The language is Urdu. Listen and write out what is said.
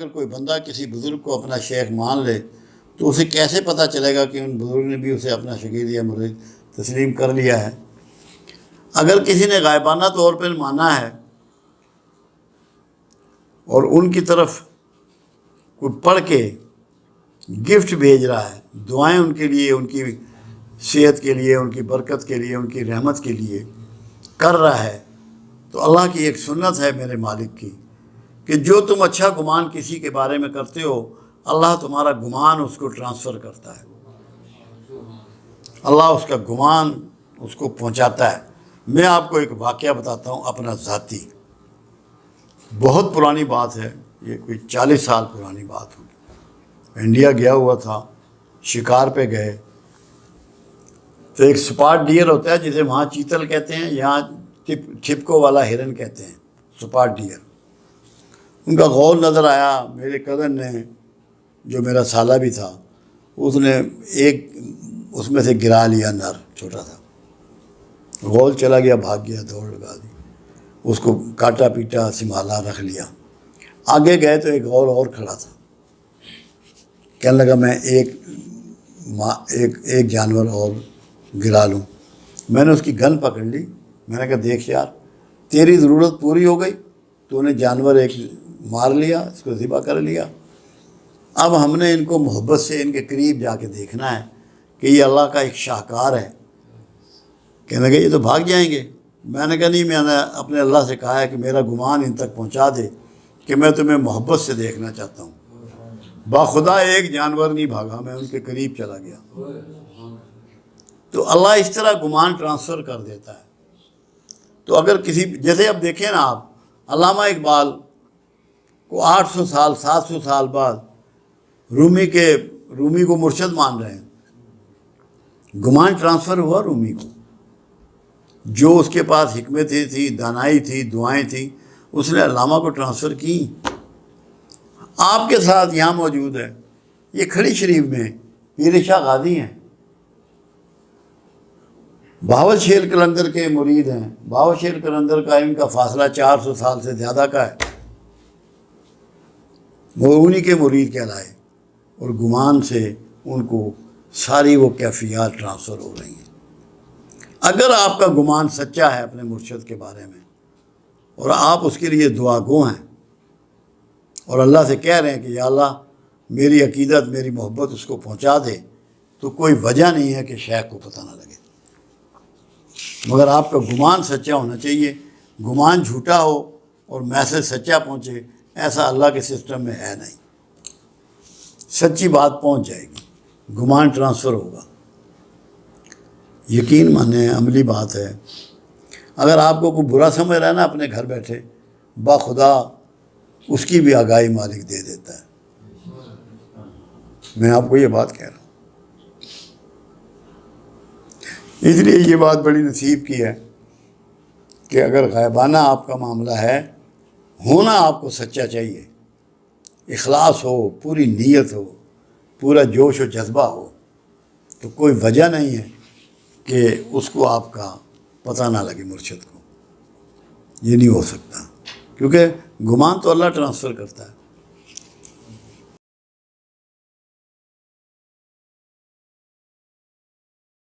اگر کوئی بندہ کسی بزرگ کو اپنا شیخ مان لے تو اسے کیسے پتہ چلے گا کہ ان بزرگ نے بھی اسے اپنا شاگرد یا مرید تسلیم کر لیا ہے؟ اگر کسی نے غائبانہ طور پر مانا ہے اور ان کی طرف کوئی پڑھ کے گفٹ بھیج رہا ہے، دعائیں ان کے لیے، ان کی صحت کے لیے، ان کی برکت کے لیے، ان کی رحمت کے لیے کر رہا ہے، تو اللہ کی ایک سنت ہے میرے مالک کی کہ جو تم اچھا گمان کسی کے بارے میں کرتے ہو، اللہ تمہارا گمان اس کو ٹرانسفر کرتا ہے، اللہ اس کا گمان اس کو پہنچاتا ہے۔ میں آپ کو ایک واقعہ بتاتا ہوں اپنا ذاتی، بہت پرانی بات ہے، یہ کوئی 40 سال پرانی بات ہوگی۔ انڈیا گیا ہوا تھا، شکار پہ گئے تو ایک سپاٹ ڈیئر ہوتا ہے جسے وہاں چیتل کہتے ہیں، یہاں ٹھپکو والا ہرن کہتے ہیں، سپاٹ ڈیئر۔ ان کا غول نظر آیا، میرے کزن نے جو میرا سالہ بھی تھا اس نے ایک اس میں سے گرا لیا، نر چھوٹا تھا، غول چلا گیا، بھاگ گیا، دوڑ لگا دی، اس کو کاٹا پیٹا سنبھالا رکھ لیا۔ آگے گئے تو ایک اور کھڑا تھا، کہنے لگا میں ایک جانور اور گرا لوں۔ میں نے اس کی گن پکڑ لی، میں نے کہا دیکھ یار، تیری ضرورت پوری ہو گئی، تو نے جانور ایک مار لیا، اس کو ذبح کر لیا، اب ہم نے ان کو محبت سے ان کے قریب جا کے دیکھنا ہے کہ یہ اللہ کا ایک شاہکار ہے۔ کہنے لگے یہ تو بھاگ جائیں گے۔ میں نے کہا نہیں، میں نے اپنے اللہ سے کہا ہے کہ میرا گمان ان تک پہنچا دے کہ میں تمہیں محبت سے دیکھنا چاہتا ہوں۔ باخدا ایک جانور نہیں بھاگا، میں ان کے قریب چلا گیا۔ تو اللہ اس طرح گمان ٹرانسفر کر دیتا ہے۔ تو اگر کسی، جیسے اب دیکھیں نا آپ، علامہ اقبال کو 800 سال 700 سال بعد رومی کو مرشد مان رہے ہیں، گمان ٹرانسفر ہوا رومی کو، جو اس کے پاس حکمتیں تھی، دانائی تھی، دعائیں تھیں، اس نے علامہ کو ٹرانسفر کی۔ آپ کے ساتھ یہاں موجود ہے، یہ کھڑی شریف میں پیر شاہ غازی ہیں، بہاول شیر قلندر کے مرید ہیں۔ بہاول شیر قلندر کا ان کا فاصلہ 400 سال سے زیادہ کا ہے، وہ انہی کے مرید کہلائے، اور گمان سے ان کو ساری وہ کیفیات ٹرانسفر ہو رہی ہیں۔ اگر آپ کا گمان سچا ہے اپنے مرشد کے بارے میں، اور آپ اس کے لیے دعا گو ہیں، اور اللہ سے کہہ رہے ہیں کہ یا اللہ میری عقیدت، میری محبت اس کو پہنچا دے، تو کوئی وجہ نہیں ہے کہ شیخ کو پتہ نہ لگے۔ مگر آپ کا گمان سچا ہونا چاہیے، گمان جھوٹا ہو اور میسج سچا پہنچے، ایسا اللہ کے سسٹم میں ہے نہیں۔ سچی بات پہنچ جائے گی، گمان ٹرانسفر ہوگا۔ یقین مانیں، عملی بات ہے۔ اگر آپ کو کوئی برا سمجھ رہا ہے نا اپنے گھر بیٹھے، باخدا اس کی بھی آگاہی مالک دے دیتا ہے۔ میں آپ کو یہ بات کہہ رہا ہوں، اس لیے یہ بات بڑی نصیب کی ہے کہ اگر غائبانہ آپ کا معاملہ ہے، ہونا آپ کو سچا چاہیے، اخلاص ہو، پوری نیت ہو، پورا جوش و جذبہ ہو، تو کوئی وجہ نہیں ہے کہ اس کو آپ کا پتہ نہ لگے، مرشد کو۔ یہ نہیں ہو سکتا، کیونکہ گمان تو اللہ ٹرانسفر کرتا ہے۔